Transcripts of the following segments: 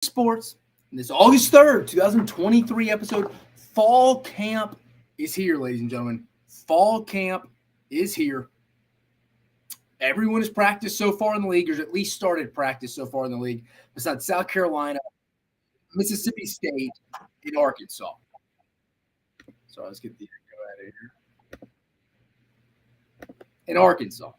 Sports. This August 3rd, 2023 episode. Fall camp is here, ladies and gentlemen. Fall camp is here. Everyone has practiced so far in the league, or at least started practice so far in the league, besides South Carolina, Mississippi State, and Arkansas. So let's get the echo out of here. In Arkansas.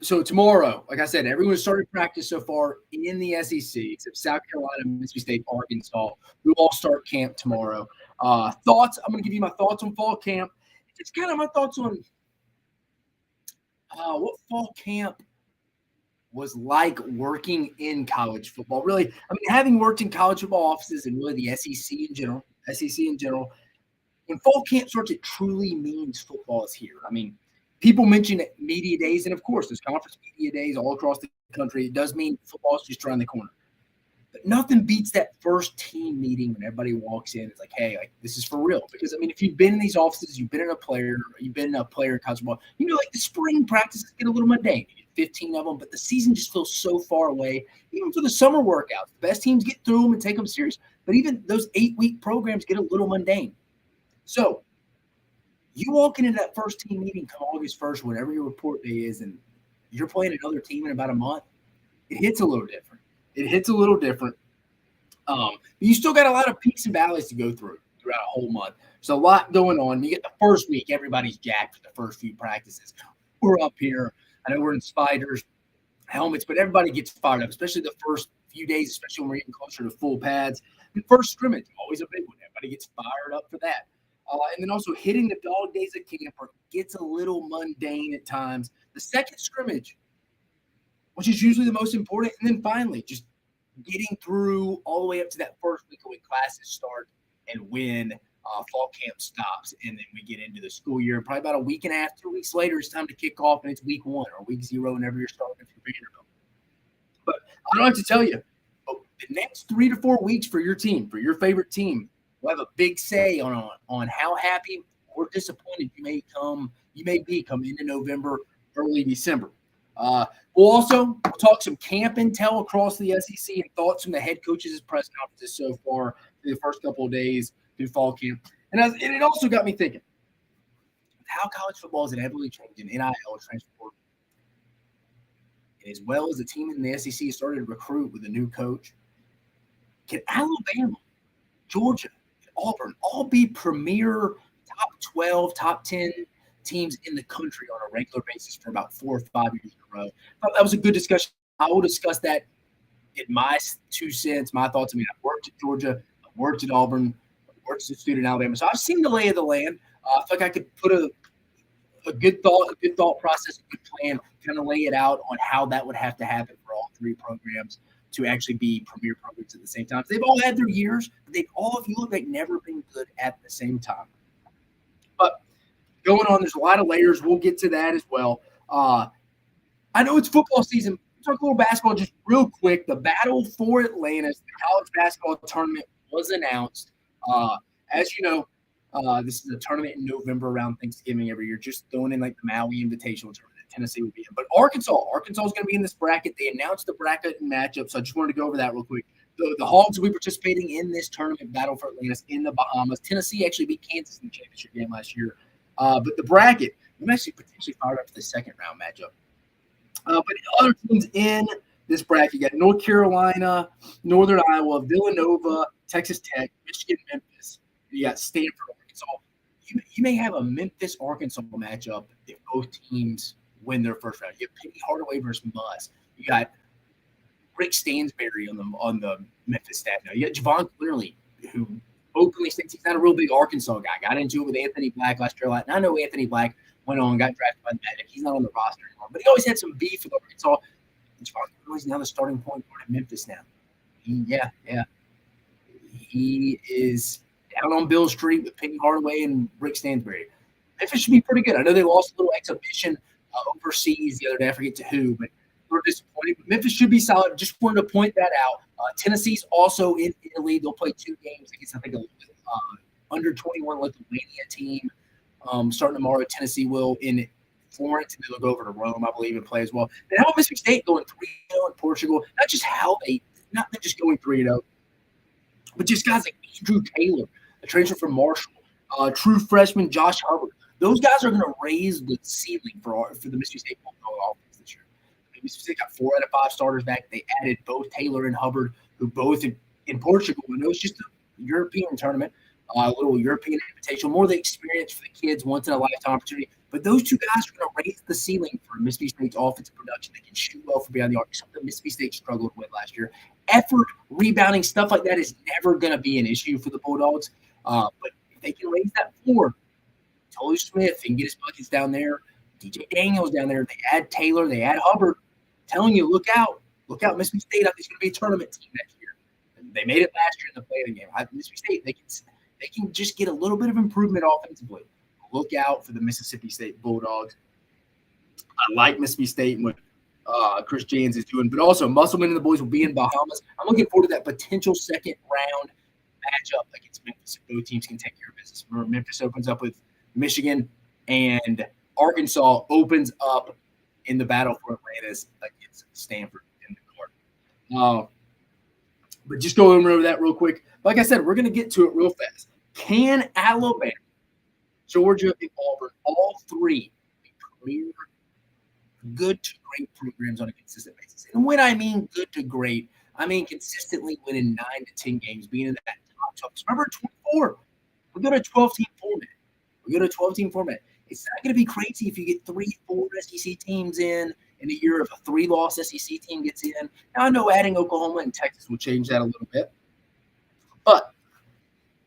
So tomorrow, like I said, everyone started practice so far in the SEC, except South Carolina, Mississippi State, Arkansas, who all start camp tomorrow. Thoughts? I'm going to give you my thoughts on fall camp. It's kind of my thoughts on what fall camp was like working in college football. Really, I mean, having worked in college football offices and really the SEC in general, when fall camp starts, it truly means football is here. I mean, people mention media days, and of course, there's conference media days all across the country. It does mean football is just around the corner. But nothing beats that first team meeting when everybody walks in. It's like, hey, like this is for real. Because, I mean, if you've been in these offices, you've been in a player in college football, you know, like the spring practices get a little mundane. You get 15 of them, but the season just feels so far away. Even for the summer workouts, the best teams get through them and take them serious. But even those 8-week programs get a little mundane. So, you walk into that first team meeting come August 1st, whatever your report day is, and you're playing another team in about a month, it hits a little different. But you still got a lot of peaks and valleys to go through throughout a whole month. So a lot going on. You get the first week, everybody's jacked for the first few practices. We're up here. I know we're in spiders, helmets, but everybody gets fired up, especially the first few days, especially when we're getting closer to full pads. And first scrimmage, always a big one. Everybody gets fired up for that. And then also hitting the dog days of camp gets a little mundane at times. The second scrimmage, which is usually the most important. And then finally, just getting through all the way up to that first week when classes start and when fall camp stops. And then we get into the school year. Probably about a week and a half, 2 weeks later, it's time to kick off, and it's week 1 or week 0 whenever you're starting if you're Vanderbilt. But I don't have to tell you, the next 3 to 4 weeks for your team, for your favorite team, will have a big say on how happy or disappointed you may be coming into November, early December. We'll also talk some camp intel across the SEC and thoughts from the head coaches' press conferences so far through the first couple of days through fall camp. And it also got me thinking how college football is inevitably changing NIL transport. And as well as the team in the SEC started to recruit with a new coach, can Alabama, Georgia, Auburn all be premier top 12, top 10 teams in the country on a regular basis for about 4 or 5 years in a row? I thought that was a good discussion. I will discuss that in my 2 cents, my thoughts. I mean, I've worked at Georgia, I've worked at Auburn, I've worked as a student in Alabama. So I've seen the lay of the land. I feel like I could put a good thought process, a good plan, kind of lay it out on how that would have to happen for all 3 programs to actually be premier programs at the same time. They've all had their years, but they've all, if you look, they've never been good at the same time. But going on, there's a lot of layers. We'll get to that as well. I know it's football season. Talk a little basketball just real quick. The battle for Atlantis, the college basketball tournament was announced. As you know, this is a tournament in November around Thanksgiving every year, just throwing in like the Maui Invitational tournament. Tennessee would be in. But Arkansas is going to be in this bracket. They announced the bracket and matchup, so I just wanted to go over that real quick. The Hogs will be participating in this tournament battle for Atlantis in the Bahamas. Tennessee actually beat Kansas in the championship game last year. But the bracket, I'm actually potentially fired up for the second round matchup. But other teams in this bracket, you got North Carolina, Northern Iowa, Villanova, Texas Tech, Michigan, Memphis. You got Stanford, Arkansas. You may have a Memphis-Arkansas matchup if both teams win their first round. You have Penny Hardaway versus Muss. You got Rick Stansberry on the Memphis staff now. You got Javon Clearly, who openly states he's not a real big Arkansas guy. Got into it with Anthony Black last year. And I know Anthony Black went on and got drafted by the Magic. He's not on the roster anymore. But he always had some beef with Arkansas. And Javon Clearly's now the starting point guard at Memphis now. He is down on Bill Street with Penny Hardaway and Rick Stansberry. Memphis should be pretty good. I know they lost a little exhibition overseas the other day. I forget to who, but we're disappointed. But Memphis should be solid. Just wanted to point that out. Tennessee's also in Italy. They'll play 2 games against, I think, a under 21 Lithuania team starting tomorrow. Tennessee will in Florence, and they'll go over to Rome, I believe, and play as well. And how about Mississippi State going 3-0 in Portugal? Not just how they not just going 3-0, but just guys like Andrew Taylor, a transfer from Marshall, true freshman Josh Hubbard. Those guys are going to raise the ceiling for the Mississippi State football offense this year. Mississippi State got 4 out of 5 starters back. They added both Taylor and Hubbard, who both in Portugal. And it was just a European tournament, a little European invitation, more the experience for the kids, once in a lifetime opportunity. But those two guys are going to raise the ceiling for Mississippi State's offensive production. They can shoot well from beyond the arc, something Mississippi State struggled with last year. Effort, rebounding, stuff like that is never going to be an issue for the Bulldogs. But if they can raise that floor, Tolu Smith can get his buckets down there. DJ Daniels down there. They add Taylor. They add Hubbard. Telling you, look out. Look out. Mississippi State, I think, is going to be a tournament team next year. They made it last year in the play-in game. Mississippi State, they can just get a little bit of improvement offensively. Look out for the Mississippi State Bulldogs. I like Mississippi State and what Chris Jans is doing, but also Musselman and the boys will be in Bahamas. I'm looking forward to that potential second-round matchup against Memphis if both teams can take care of business. Remember, Memphis opens up with Michigan, and Arkansas opens up in the battle for Atlantis against Stanford in the card. But just going over that real quick. Like I said, we're going to get to it real fast. Can Alabama, Georgia, and Auburn, all three, be premier, good to great programs on a consistent basis? And when I mean good to great, I mean consistently winning 9 to 10 games, being in that top 12. Remember, 24. We go to a 12-team format. It's not going to be crazy if you get 3-4 SEC teams in a year if a 3-loss SEC team gets in. Now, I know adding Oklahoma and Texas will change that a little bit. But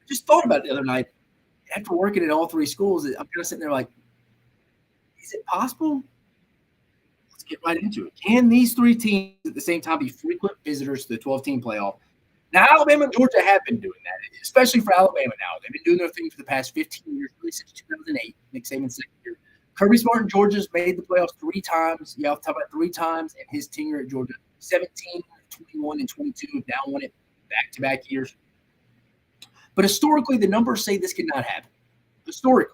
I just thought about it the other night. After working at all 3 schools, I'm kind of sitting there like, is it possible? Let's get right into it. Can these 3 teams at the same time be frequent visitors to the 12-team playoff? Now, Alabama and Georgia have been doing that, especially for Alabama now. They've been doing their thing for the past 15 years, really since 2008, Nick Saban's second year. Kirby Smart in Georgia's made the playoffs 3 times. You have to talk about 3 times in his tenure at Georgia. 17, 21, and 22 have now won it back-to-back years. But historically, the numbers say this cannot happen. Historically,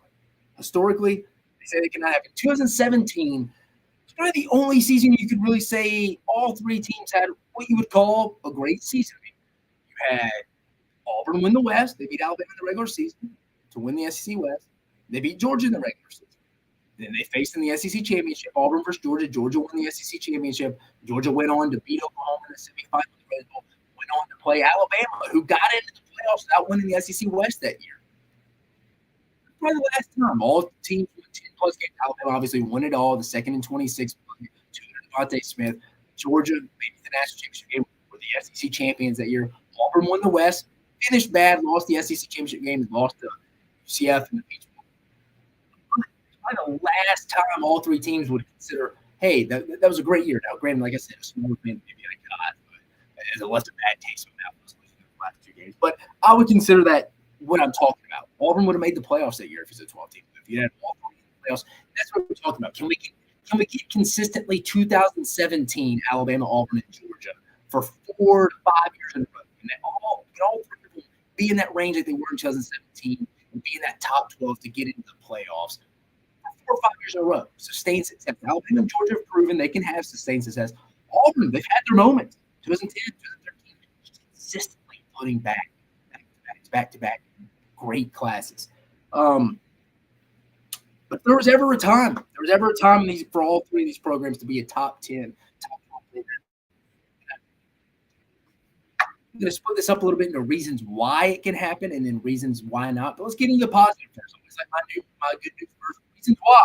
they say it cannot happen. 2017 is probably the only season you could really say all 3 teams had what you would call a great season. You had Auburn win the West. They beat Alabama in the regular season to win the SEC West. They beat Georgia in the regular season. Then they faced in the SEC championship, Auburn versus Georgia. Georgia won the SEC championship. Georgia went on to beat Oklahoma in the semifinal of the Red Bowl. Went on to play Alabama, who got into the playoffs without winning the SEC West that year. Probably the last time all teams won 10-plus games. Alabama obviously won it all. The second and 26, to Devontae Smith. Georgia made the national championship game. Were the SEC champions that year. Auburn won the West. Finished bad. Lost the SEC championship game. And lost to UCF in the Peach Bowl. Probably the last time all 3 teams would consider, hey, that was a great year. Now, granted, like I said, a small win maybe I got, but it left a bad taste in my mouth losing the last 2 games. But I would consider that what I'm talking about. Auburn would have made the playoffs that year if it's a 12 team. If you had all 3 in the playoffs, that's what we're talking about. Can we get consistently 2017 Alabama, Auburn, and Georgia for 4 to 5 years in a row? And that all 3 of them be in that range like they were in 2017 and be in that top 12 to get into the playoffs 4 or 5 years in a row. Sustained success. Alabama and Georgia have proven they can have sustained success. Auburn, they've had their moments. 2010, 2013, just consistently putting back to back great classes. But there was ever a time for all 3 of these programs to be a top 10, top 12 program. I'm going to split this up a little bit into reasons why it can happen and then reasons why not. But let's get into the positive first. It's like my good news first. Reasons why.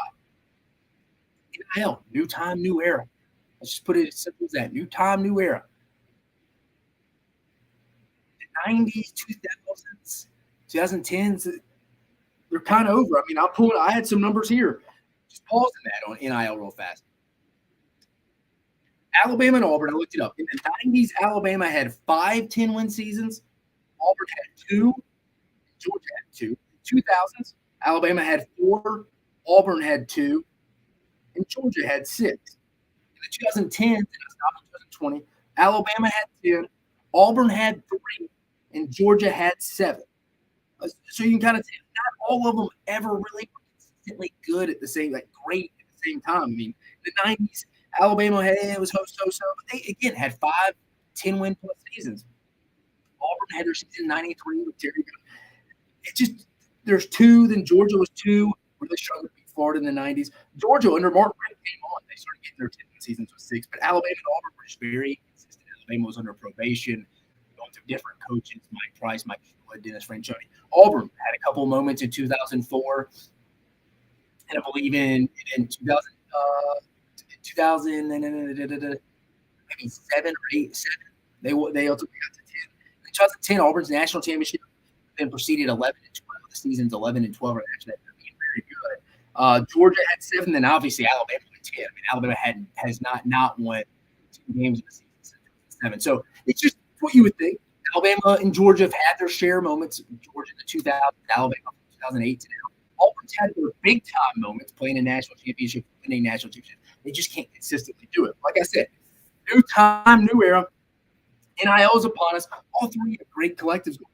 NIL, new time, new era. Let's just put it as simple as that. New time, new era. The 90s, 2000s, 2010s, they're kind of over. I mean, I had some numbers here. Just pausing that on NIL real fast. Alabama and Auburn, I looked it up. In the 90s, Alabama had 5 10-win seasons. Auburn had 2. Georgia had 2. 2000s, Alabama had 4. Auburn had 2. And Georgia had 6. In the 2010s, and I stopped in 2020, Alabama had 10. Auburn had 3. And Georgia had 7. So you can kind of say not all of them ever really were consistently good at the same, like great at the same time. I mean, in the 90s, Alabama had it was so, but they again had 5 10-win plus seasons. Auburn had their season 93 with Terry. It just there's two. Then Georgia was two. Really struggled to beat Florida in the 90s. Georgia under Mark Richt came on. They started getting their 10-win seasons with six. But Alabama and Auburn were just very consistent. Alabama was under probation, going through different coaches: Mike Price, Mike Shula, Dennis Franchione. Auburn had a couple moments in 2004, and I believe in 2000 maybe 7 or 8. They ultimately got to 10. In 2010, Auburn's national championship then proceeded 11 and 12. The seasons 11 and 12 are actually being very good. Georgia had 7, then obviously Alabama had 10. I mean, Alabama has not won 2 games in the season since 2007. So it's just what you would think. Alabama and Georgia have had their share moments. Georgia in the 2000s, Alabama from 2008 to now. Auburn's had their big time moments playing a national championship, winning national championship. They just can't consistently do it. Like I said, new time, new era. NIL is upon us. All three are great collectives going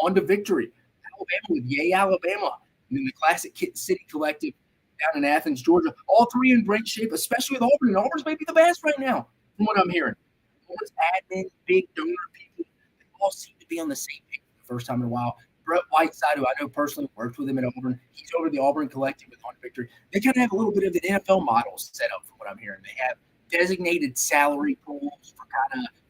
on to victory. Alabama with Yay Alabama, and then the Classic Kit City Collective down in Athens, Georgia. All three in great shape, especially with Auburn. And Auburn's maybe the best right now, from what I'm hearing. Auburn's admin, big donor people, they all seem to be on the same page for the first time in a while. Brett Whiteside, who I know personally worked with him at Auburn, he's over the Auburn Collective with On Victory. They kind of have a little bit of an NFL model set up from what I'm hearing. They have designated salary pools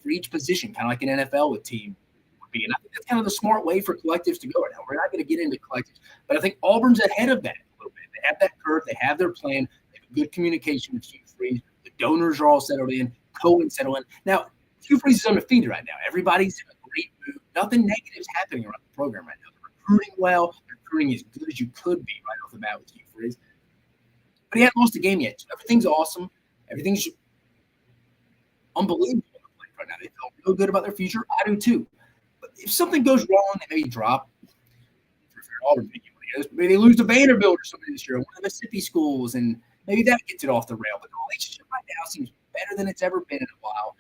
for each position, kind of like an NFL with team would be. And I think that's kind of the smart way for collectives to go right now. We're not going to get into collectives, but I think Auburn's ahead of that a little bit. They have that curve. They have their plan. They have good communication with Hugh Freeze. The donors are all settled in. Cohen settled in. Now, Hugh Freeze is undefeated right now. Everybody's in a great mood. Nothing negative is happening around the program right now. They're recruiting well. They're recruiting as good as you could be right off the bat with Hugh Freeze. But he hasn't lost a game yet. So everything's awesome. Everything's unbelievable right now. They feel real good about their future. I do too. But if something goes wrong, they maybe drop. Auburn, maybe they lose to Vanderbilt or something this year, one of the Mississippi schools, and maybe that gets it off the rail. But the relationship right now seems better than it's ever been in a while.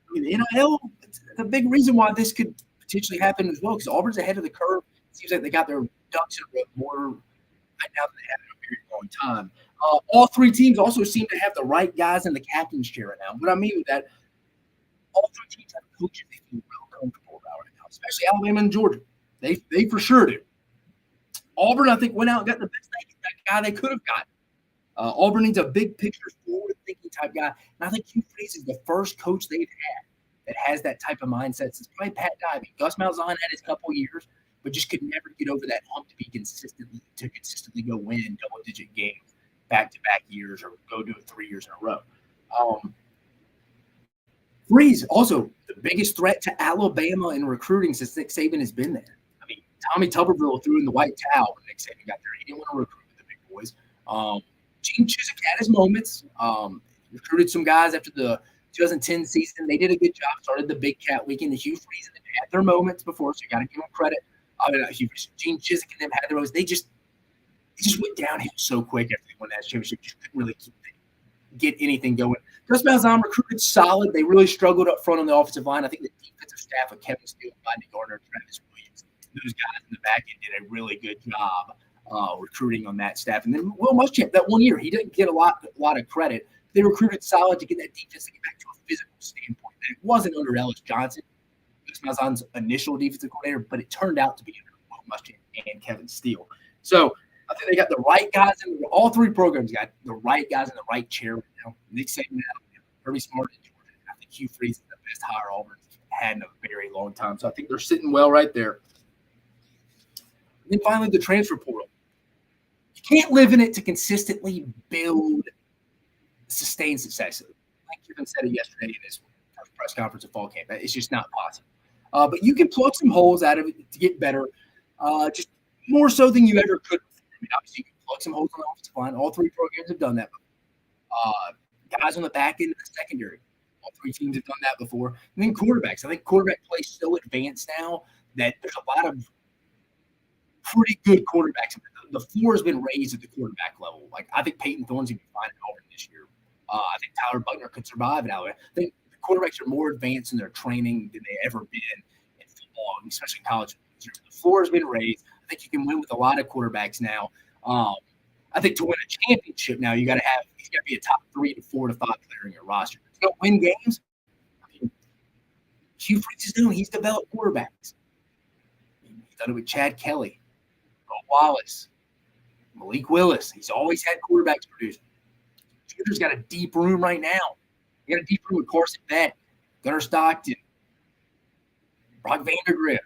I mean, the NIL, it's a big reason why this could potentially happen as well, because Auburn's ahead of the curve. It seems like they got their ducks in a row more right now than they have in a very long time. All three teams also seem to have the right guys in the captain's chair right now. What I mean with that, all three teams have coaches they feel real comfortable about right now, especially Alabama and Georgia. They for sure do. Auburn, I think, went out and got the best guy they could have gotten. Auburn needs a big picture, forward-thinking type guy. And I think Hugh Freeze is the first coach they've had that has that type of mindset since probably Pat Dye. I mean, Gus Malzahn had his couple years, but just could never get over that hump to consistently go win double-digit games back-to-back years or go do it 3 years in a row. Freeze, also the biggest threat to Alabama in recruiting since Nick Saban has been there. I mean, Tommy Tuberville threw in the white towel when Nick Saban got there. He didn't want to recruit the big boys. Gene Chizik had his moments. Recruited some guys after the 2010 season. They did a good job. Started the Big Cat Weekend. The Hugh Freeze and them had their moments before, so you got to give them credit. Gene Chizik and them had their moments. It just went downhill so quick after they won that championship. Just couldn't really get anything going. Gus Malzahn recruited solid. They really struggled up front on the offensive line. I think the defensive staff with Kevin Steele, Rodney Gardner, Travis Williams, those guys in the back end did a really good job recruiting on that staff. And then Will Muschamp, that 1 year, he didn't get a lot of credit. They recruited solid to get that defense to get back to a physical standpoint. And it wasn't under Ellis Johnson, Gus Malzahn's initial defensive coordinator, but it turned out to be under Will Muschamp and Kevin Steele. So I think they got the right guys in all three programs. Got the right guys in the right chair right now. Nick Saban, very smart in Georgia. I think Hugh Freeze is the best hire Auburn's had in a very long time. So I think they're sitting well right there. And then finally, the transfer portal. You can't live in it to consistently build, sustain success. Like Kevin said it yesterday in his press conference at fall camp. It's just not possible. But you can plug some holes out of it to get better, just more so than you ever could. I mean, obviously, you can plug some holes on the offensive line. All three programs have done that before. Guys on the back end of the secondary. All three teams have done that before. And then quarterbacks. I think quarterback play is so advanced now that there's a lot of pretty good quarterbacks. The floor has been raised at the quarterback level. Like, I think Peyton Thorne's going to be fine at Auburn this year. I think Tyler Buckner could survive at Alabama. I think the quarterbacks are more advanced in their training than they ever been in football, especially in college. The floor has been raised. I think you can win with a lot of quarterbacks now. I think to win a championship now, you got to be a top 3 to 4 to 5 player in your roster. To go win games, I mean, Hugh Freeze is doing. He's developed quarterbacks. He's done it with Chad Kelly, Bo Wallace, Malik Willis. He's always had quarterbacks producing. Georgia's got a deep room right now. You got a deep room with Carson Beck, Gunnar Stockton, Brock Vandagriff.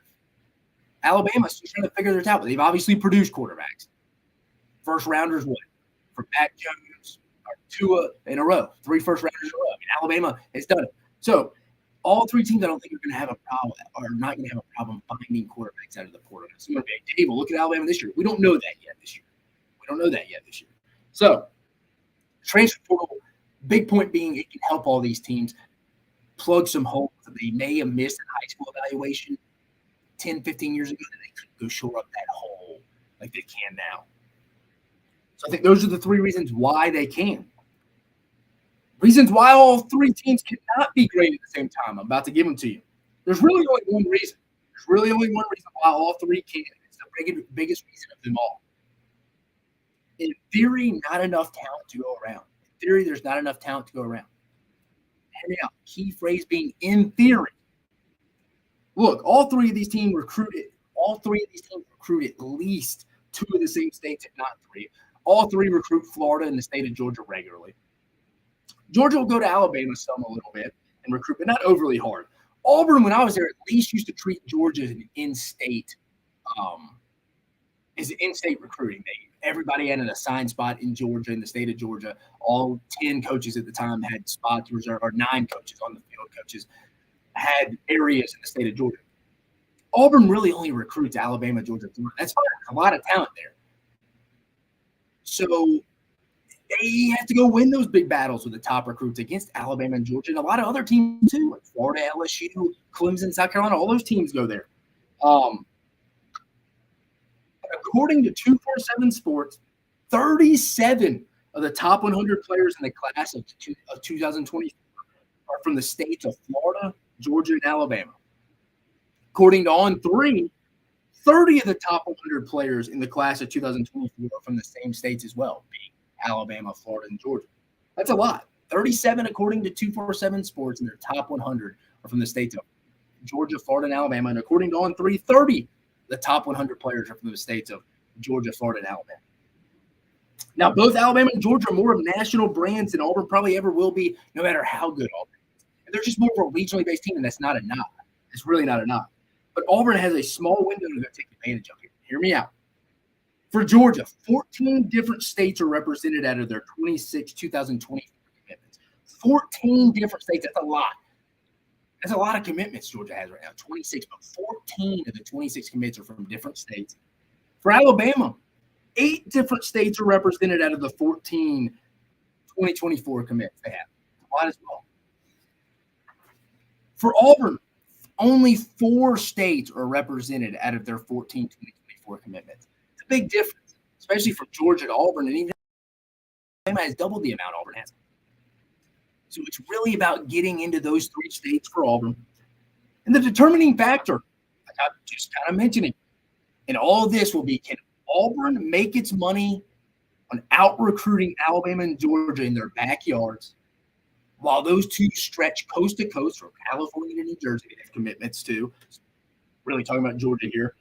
Alabama's still trying to figure this out, but they've obviously produced quarterbacks. First rounders, what? For Mac Jones or Tua in a row. 3 first rounders in a row. I mean, Alabama has done it. So all 3 teams I don't think are going to have a problem or not going to have a problem finding quarterbacks out of the portal. So you're going to be, Dave, well, look at Alabama this year. We don't know that yet this year. So transfer portal, big point being it can help all these teams plug some holes that they may have missed in high school evaluation 10, 15 years ago that they couldn't go shore up that hole like they can now. So I think those are the 3 reasons why they can. Reasons why all 3 teams cannot be great at the same time. I'm about to give them to you. There's really only one reason. Why all 3 can. It's the biggest reason of them all. In theory, not enough talent to go around. In theory, there's not enough talent to go around. Hear me out. Key phrase being in theory. Look, all 3 of these teams recruited. All 3 of these teams recruit at least 2 of the same states, if not 3. All 3 recruit Florida and the state of Georgia regularly. Georgia will go to Alabama some a little bit and recruit, but not overly hard. Auburn, when I was there, at least used to treat Georgia as an in-state, recruiting. Everybody had an assigned spot in Georgia, in the state of Georgia. All 10 coaches at the time had spots reserved, or 9 coaches on the field. Coaches had areas in the state of Georgia. Auburn really only recruits Alabama, Georgia, Florida. That's fine. There's a lot of talent there. So they have to go win those big battles with the top recruits against Alabama and Georgia and a lot of other teams too, like Florida, LSU, Clemson, South Carolina. All those teams go there. According to 247 Sports, 37 of the top 100 players in the class of 2020 are from the states of Florida, Georgia, and Alabama. According to On3, 30 of the top 100 players in the class of 2024 are from the same states as well, being Alabama, Florida, and Georgia. That's a lot. 37, according to 247 Sports, in their top 100 are from the states of Georgia, Florida, and Alabama. And according to On3, 30 the top 100 players are from the states of Georgia, Florida, and Alabama. Now, both Alabama and Georgia are more of national brands than Auburn probably ever will be, no matter how good Auburn is. And they're just more of a regionally based team, and that's not enough. It's really not enough. But Auburn has a small window to go take advantage of here. Hear me out. For Georgia, 14 different states are represented out of their 2020 commitments. 14 different states. That's a lot. That's a lot of commitments Georgia has right now, 26, but 14 of the 26 commits are from different states. For Alabama, 8 different states are represented out of the 14 2024 commits they have. A lot as well. For Auburn, only 4 states are represented out of their 14 2024 commitments. It's a big difference, especially from Georgia to Auburn, and even Alabama has doubled the amount Auburn has. So it's really about getting into those 3 states for Auburn. And the determining factor, like I'm just kind of mentioning, in all of this will be, can Auburn make its money on out-recruiting Alabama and Georgia in their backyards while those 2 stretch coast to coast from California to New Jersey, they have commitments to, really talking about Georgia here,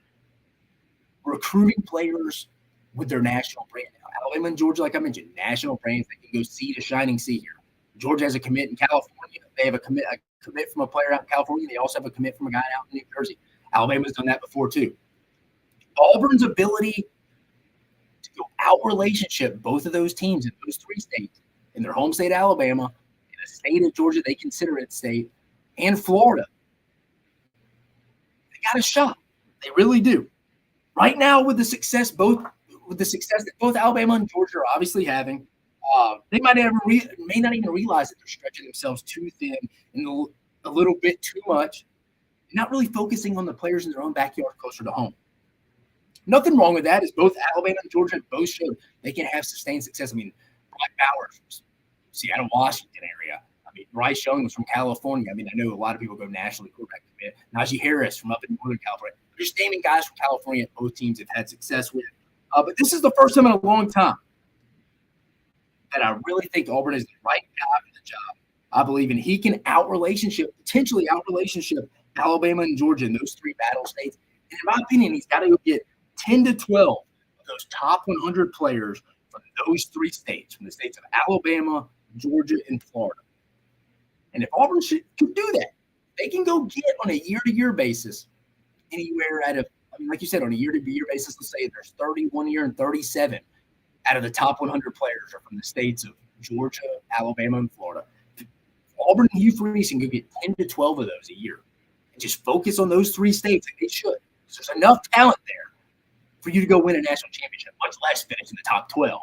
recruiting players with their national brand. Now, Alabama and Georgia, like I mentioned, national brands that can go sea to shining sea here. Georgia has a commit in California. They have a commit from a player out in California. They also have a commit from a guy out in New Jersey. Alabama's done that before too. Auburn's ability to go out relationship both of those teams in those 3 states, in their home state Alabama, in the state of Georgia they consider it state, and Florida, they got a shot. They really do. Right now, with the success that both Alabama and Georgia are obviously having, they may not even realize that they're stretching themselves too thin and a little bit too much, not really focusing on the players in their own backyard closer to home. Nothing wrong with that, as both Alabama and Georgia both showed they can have sustained success. I mean, Brock Bowers from Seattle, Washington area. I mean, Bryce Young was from California. I mean, I know a lot of people go nationally quarterback commit. Najee Harris from up in Northern California. They're just naming guys from California both teams have had success with. But this is the first time in a long time that I really think Auburn is the right guy for the job. I believe in he can potentially out relationship Alabama and Georgia in those three battle states. And in my opinion, he's got to go get 10 to 12 of those top 100 players from those three states, from the states of Alabama, Georgia, and Florida. And if Auburn could do that, they can go get on a year-to-year basis anywhere out of, I mean, like you said, on a year-to-year basis, let's say there's 31 year and 37 out of the top 100 players are from the states of Georgia, Alabama, and Florida. Auburn and Hugh Freeze can go get 10 to 12 of those a year and just focus on those three states like they should. Because there's enough talent there for you to go win a national championship, much less finish in the top 12.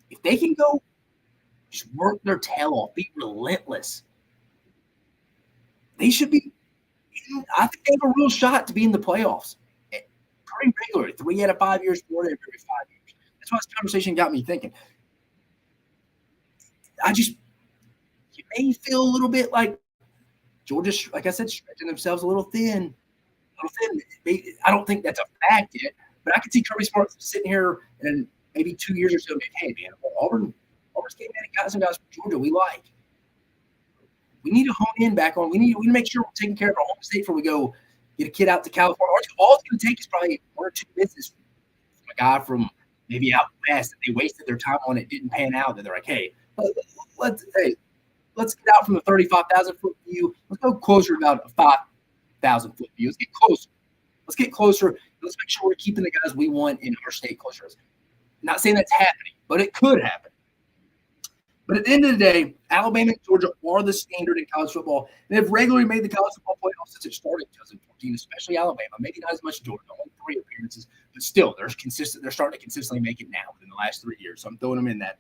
If they can go just work their tail off, be relentless, they should be, I think they have a real shot to be in the playoffs pretty regularly, 3 out of 5 years, 4 out of every 5 years. That's why this conversation got me thinking. You may feel a little bit like Georgia, like I said, stretching themselves a little thin. I don't think that's a fact yet, but I could see Kirby Smart sitting here in maybe 2 years or so, like, hey, man, Auburn's came in and got some guys from Georgia we like. We need to hone in back on. We need to make sure we're taking care of our home state before we go get a kid out to California. All it's going to take is probably 1 or 2 visits from a guy from maybe out west that they wasted their time on. It didn't pan out. That they're like, hey, let's get out from the 35,000 foot view. Let's go closer to about a 5,000 foot view. Let's get closer. Let's make sure we're keeping the guys we want in our state closer. Not saying that's happening, but it could happen. But at the end of the day, Alabama and Georgia are the standard in college football. And they've regularly made the college football playoffs since it started in 2014, especially Alabama. Maybe not as much Georgia, only 3 appearances, but still, they're consistent. They're starting to consistently make it now within the last 3 years. So I'm throwing them in that.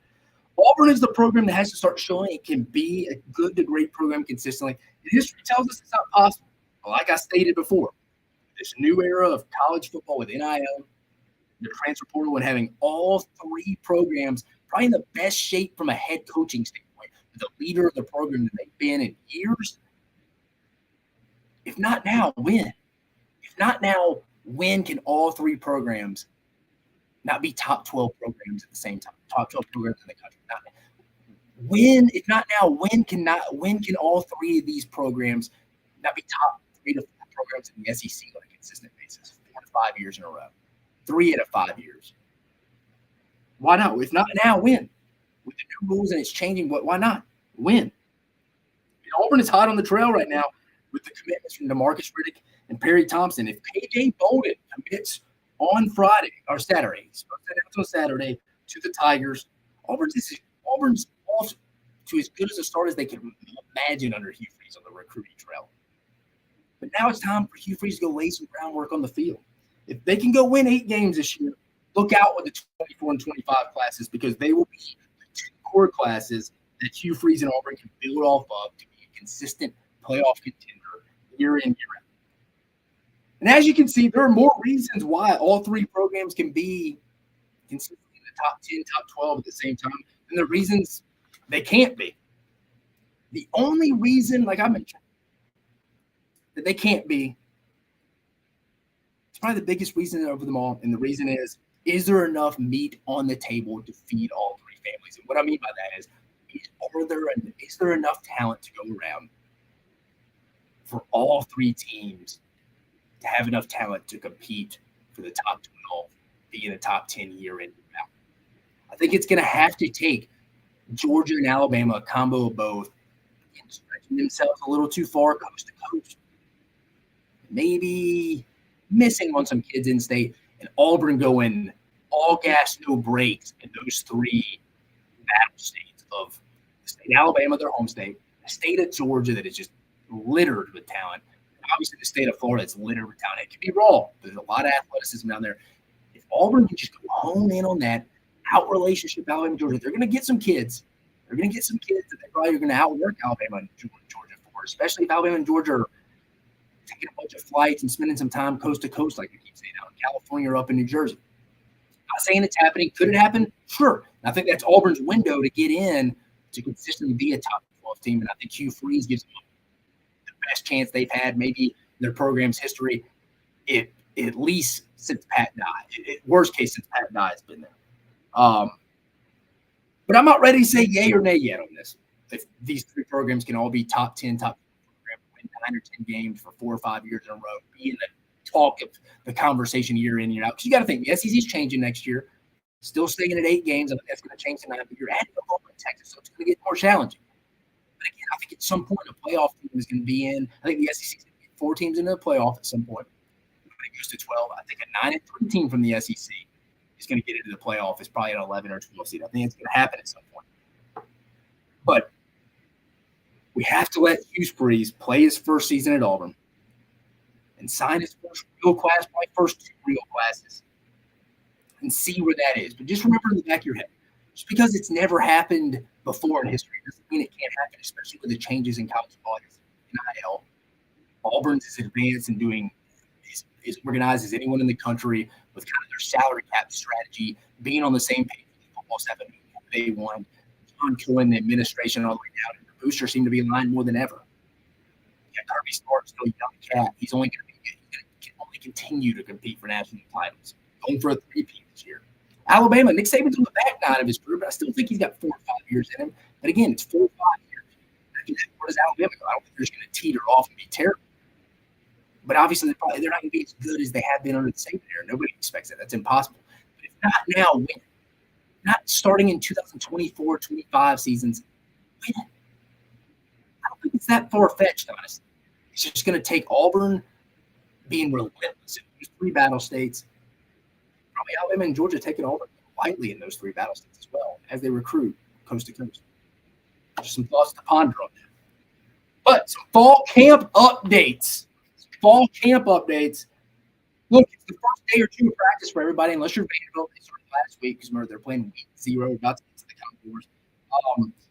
Auburn is the program that has to start showing it can be a good to great program consistently. And history tells us it's not possible. But like I stated before, this new era of college football with NIL, the transfer portal, and having all 3 programs probably in the best shape from a head coaching standpoint, the leader of the program that they've been in years. If not now, when? If not now, when can all 3 programs not be top 12 programs at the same time? Top 12 programs in the country. When, if not now, when can all 3 of these programs not be top 3 to 4 programs in the SEC on a consistent basis, 4 to 5 years in a row, 3 out of 5 years? Why not? If not now, when? With the new rules and it's changing, why not? When? And Auburn is hot on the trail right now with the commitments from DeMarcus Riddick and Perry Thompson. If KJ Bolden commits on Friday or Saturday, he's supposed to announce on Saturday to the Tigers, Auburn's off to as good as a start as they can imagine under Hugh Freeze on the recruiting trail. But now it's time for Hugh Freeze to go lay some groundwork on the field. If they can go win 8 games this year, look out with the 24 and 25 classes, because they will be the 2 core classes that Hugh Freeze and Auburn can build off of to be a consistent playoff contender year in, year out. And as you can see, there are more reasons why all 3 programs can be consistently in the top 10, top 12 at the same time, and the reasons they can't be. The only reason, like I mentioned, that they can't be, it's probably the biggest reason of them all, and the reason is there enough meat on the table to feed all 3 families? And what I mean by that is there enough talent to go around for all 3 teams to have enough talent to compete for the top 12, be in the top 10 year in, year out? I think it's going to have to take Georgia and Alabama, a combo of both, and stretching themselves a little too far coast to coast. Maybe missing on some kids in state, and Auburn going all gas, no brakes in those 3 battle states of the state of Alabama, their home state, the state of Georgia that is just littered with talent, and obviously the state of Florida that's littered with talent. It can be raw. There's a lot of athleticism down there. If Auburn can just go hone in on that, out relationship Alabama and Georgia, they're going to get some kids. They're going to get some kids that they probably are going to outwork Alabama and Georgia for, especially if Alabama and Georgia are taking a bunch of flights and spending some time coast to coast, like we keep saying, out in California or up in New Jersey. Not saying it's happening. Could it happen? Sure. I think that's Auburn's window to get in to consistently be a top 12 team, and I think Hugh Freeze gives them the best chance they've had maybe in their program's history, at least since Pat died. Worst case, since Pat Dye has been there. But I'm not ready to say yay or nay yet on this. If these 3 programs can all be top 10, top program win 9 or 10 games for 4 or 5 years in a row, be in the talk of the conversation year in, year out. Because you got to think the SEC is changing next year. Still staying at 8 games. I think that's going to change tonight. But you're adding Oklahoma and Texas, so it's going to get more challenging. But again, I think at some point a playoff team is going to be in. I think the SEC is going to get 4 teams into the playoff at some point. When it goes to 12, I think a 9-3 team from the SEC is going to get into the playoff. It's probably an 11 or 12 seed. I think it's going to happen at some point. But we have to let Hugh Freeze play his first season at Auburn and sign his first real class, probably first 2 real classes, and see where that is. But just remember in the back of your head, just because it's never happened before in history doesn't mean it can't happen, especially with the changes in college football and NIL. Auburn's as advanced and doing as organized as anyone in the country with kind of their salary cap strategy, being on the same page with the football staff and they want. John Cohen, the administration, all the way down, and the booster seem to be aligned more than ever. Yeah, Kirby Smart's still a young cat. He's only going to only continue to compete for national titles. Going for a 3-peat this year. Alabama, Nick Saban's on the back 9 of his career, but I still think he's got 4 or 5 years in him. But again, it's 4 or 5 years. After that, where does Alabama go? I don't think they're just going to teeter off and be terrible. But obviously, they're not going to be as good as they have been under the Saban era. Nobody expects that. That's impossible. But if not now, when? Not starting in 2024, 25 seasons. When? I don't think it's that far-fetched, honestly. It's just going to take Auburn being relentless in those 3 battle states. Probably Alabama and Georgia taking Auburn lightly in those 3 battle states as well as they recruit coast to coast. Just some thoughts to ponder on that. But some fall camp updates. Look, it's the first day or 2 of practice for everybody, unless you're Vanderbilt. They started last week because remember they're playing week 0, about to get to the Commodores.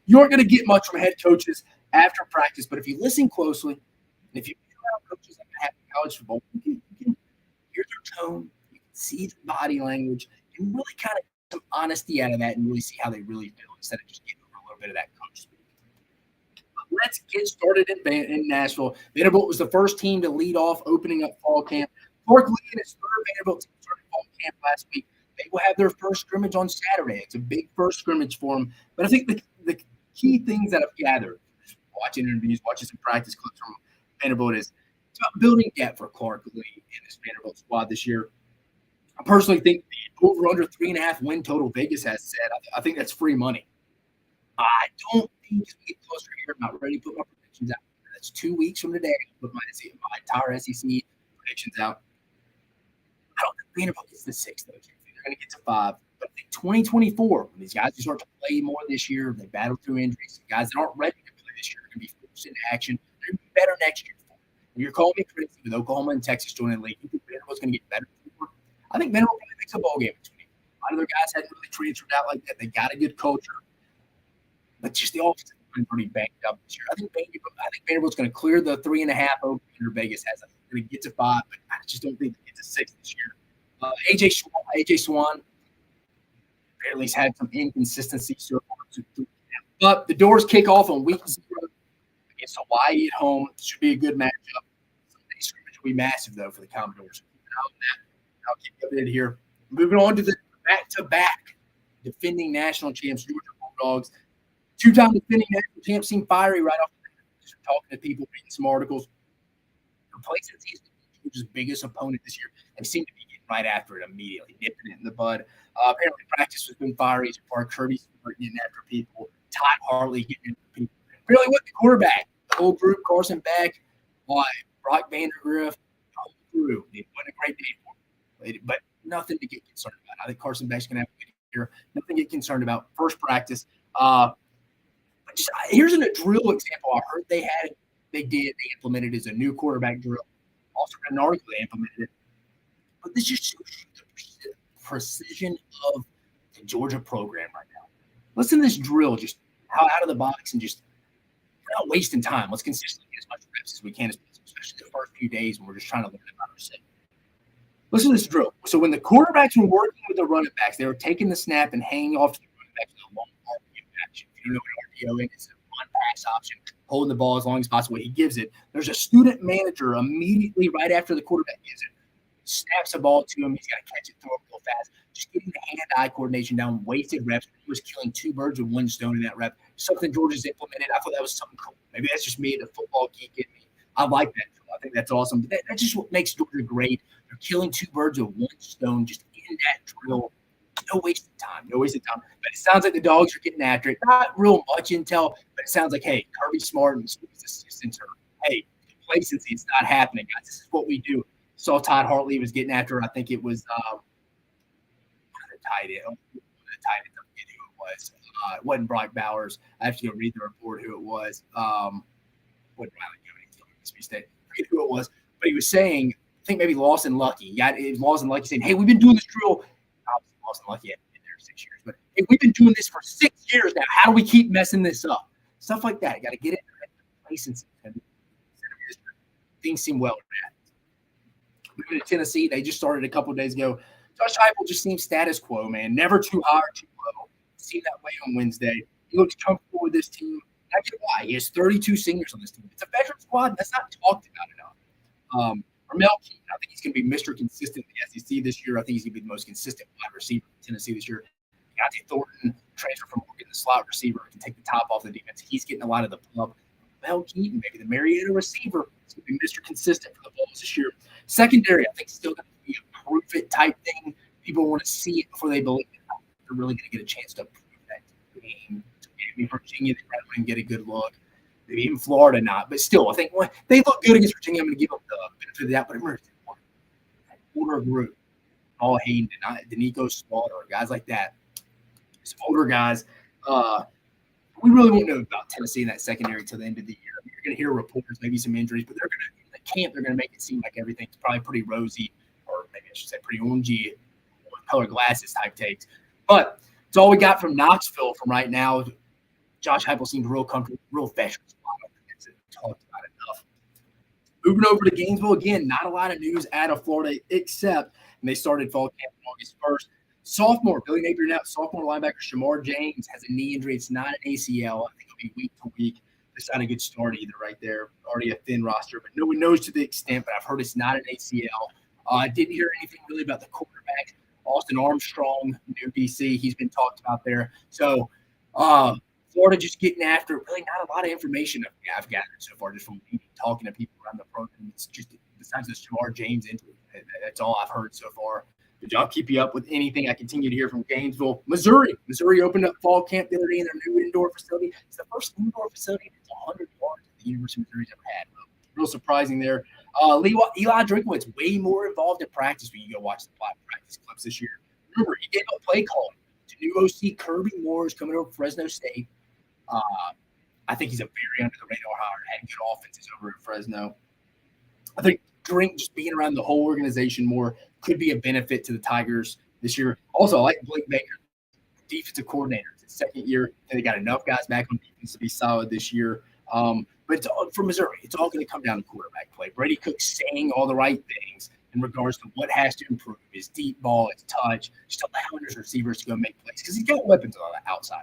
You aren't going to get much from head coaches after practice, but if you listen closely, and if you hear around coaches that have college football, you can hear their tone, you can see the body language, and really kind of get some honesty out of that and really see how they really feel instead of just getting over a little bit of that coach speak. Let's get started in Nashville. Vanderbilt was the first team to lead off opening up fall camp. Clark Lee and his third Vanderbilt team started fall camp last week. They will have their first scrimmage on Saturday. It's a big first scrimmage for them. But I think the key things that I've gathered, watching interviews, watching some practice clips from Vanderbilt, is it's about building depth for Clark Lee and this Vanderbilt squad this year. I personally think the over-under 3.5 win total Vegas has said, I think that's free money. I don't think as we get closer here, I'm not ready to put my predictions out. That's 2 weeks from today. I'll put my entire SEC predictions out. I don't think Vanderbilt gets to 6, though. They're going to get to 5. But I think 2024, when these guys start to play more this year, they battle through injuries. The guys that aren't ready to play this year are going to be forced into action. They're going to be better next year. And you're calling me crazy with Oklahoma and Texas joining the league. You think Vanderbilt's going to get better? I think Vanderbilt probably makes a bowl game in 2024. A lot of their guys hadn't really transferred out like that. They got a good culture. But just the offense has been pretty banged up this year. I think Vanderbilt's going to clear the 3.5 over Vegas has. I think they're going to get to 5, but I just don't think they get to 6 this year. AJ Swan at least had some inconsistency so far. But the Doors kick off on week 0 against Hawaii at home. Should be a good matchup. Sunday scrimmage will be massive, though, for the Commodores. I'll keep you updated here. Moving on to the back-to-back defending national champs, Georgia Bulldogs. 2-time defending national champs seem fiery right off the bat. Just talking to people, reading some articles. Complacency is Georgia's biggest opponent this year. They seem to be getting right after it immediately, nipping it in the bud. Apparently, practice has been fiery so far. Kirby getting after people. Todd Hartley getting after people. Apparently, what the quarterback, the whole group, Carson Beck, Brock Vandergriff, the whole crew. It wasn't a great day for them. But nothing to get concerned about. I think Carson Beck's going to have a good year. Nothing to get concerned about. First practice. Here's a drill example I heard they implemented as a new quarterback drill. Also read an article they implemented it. But this just shows you the precision of the Georgia program right now. Listen to this drill, just how out of the box and just we're not wasting time. Let's consistently get as much reps as we can, especially the first few days when we're just trying to learn about ourselves. Listen to this drill. So when the quarterbacks were working with the running backs, they were taking the snap and hanging off to the running backs with a long RPO action. If you don't know what RPO is, it's a one-pass option, holding the ball as long as possible. He gives it. There's a student manager immediately right after the quarterback gives it. Snaps the ball to him. He's got to catch it, throw it real fast. Just getting the hand-eye coordination down, wasted reps. He was killing 2 birds with 1 stone in that rep. Something Georgia's implemented. I thought that was something cool. Maybe that's just me, the football geek in me. I like that. I think that's awesome. That's just what makes Georgia great. They're killing two birds with one stone just in that drill. No waste of time. No waste of time. But it sounds like the dogs are getting after it. Not real much intel, but it sounds like, hey, Kirby Smart and his assistants are, hey, complacency, it's not happening, guys. This is what we do. Saw Todd Hartley was getting after it. I think it was the tight end. I forget who it was. It wasn't Brock Bowers. I have to go read the report who it was. Wasn't Riley Cooney. I forget who it was. But he was saying, I think maybe Lawson Lucky. Yeah, it was Lawson Lucky saying, hey, we've been doing this drill. Obviously, Lawson Lucky hadn't been there 6 years. But hey, we've been doing this for 6 years now. How do we keep messing this up? Stuff like that. You got to get it in complacency. Things seem well. Moving to Tennessee, they just started a couple of days ago. Josh Heupel just seems status quo, man. Never too high or too low. Seemed that way on Wednesday. He looks comfortable with this team. I get why. He has 32 seniors on this team. It's a veteran squad. That's not talked about enough. Ramel Keaton, I think he's going to be Mr. Consistent in the SEC this year. I think he's going to be the most consistent wide receiver in Tennessee this year. Deontay Thornton, transfer from Oregon, the slot receiver, can take the top off the defense. He's getting a lot of the pub. Ramel Keaton, maybe the Marietta receiver, is going to be Mr. Consistent for the Bulls this year. Secondary, I think, still going to be a proof it type thing. People want to see it before they believe it. They're really going to get a chance to prove that game. Maybe Virginia, they probably wouldn't get a good look. Maybe even Florida not. But still, I think they look good against Virginia. I'm going to give them the benefit of that. But remember, that older group, Paul Hayden, Danico Slaughter, guys like that. Some older guys. We really won't know about Tennessee in that secondary until the end of the year. You're going to hear reports, maybe some injuries, but they're going to, in the camp, they're going to make it seem like everything's probably pretty rosy, or maybe I should say pretty orangey, color glasses type takes. But it's all we got from Knoxville from right now. Josh Heupel seems real comfortable, real veteran. That's talked about enough. Moving over to Gainesville again, not a lot of news out of Florida except, and they started fall camp on August 1st. Sophomore, Billy Napier now, sophomore linebacker Shamar James has a knee injury. It's not an ACL. I think it'll be week to week. It's not a good start either right there. Already a thin roster, but no one knows to the extent, but I've heard it's not an ACL. I didn't hear anything really about the quarterback. Austin Armstrong, new DC, he's been talked about there. So Florida just getting after it. Really not a lot of information I've gathered so far just from talking to people around the program. It's just besides the Shamar James injury. That's all I've heard so far. But I'll keep you up with anything I continue to hear from Gainesville. Missouri opened up fall camp the other day in their new indoor facility. It's the first indoor facility that's 100 yards that the University of Missouri's ever had. Real surprising there. Eli Drinkowitz way more involved in practice when you go watch the live practice clips this year. Remember, he gave up play calling to new OC Kirby Moore's coming over from Fresno State. I think he's a very under the radar hire. Had good offenses over at Fresno. I think Drink just being around the whole organization more could be a benefit to the Tigers this year. Also, I like Blake Baker, defensive coordinator. It's his second year, and they got enough guys back on defense to be solid this year. But it's all, for Missouri, it's all going to come down to quarterback play. Brady Cook's saying all the right things in regards to what has to improve: his deep ball, his touch, just allowing his receivers to go make plays because he's got weapons on the outside.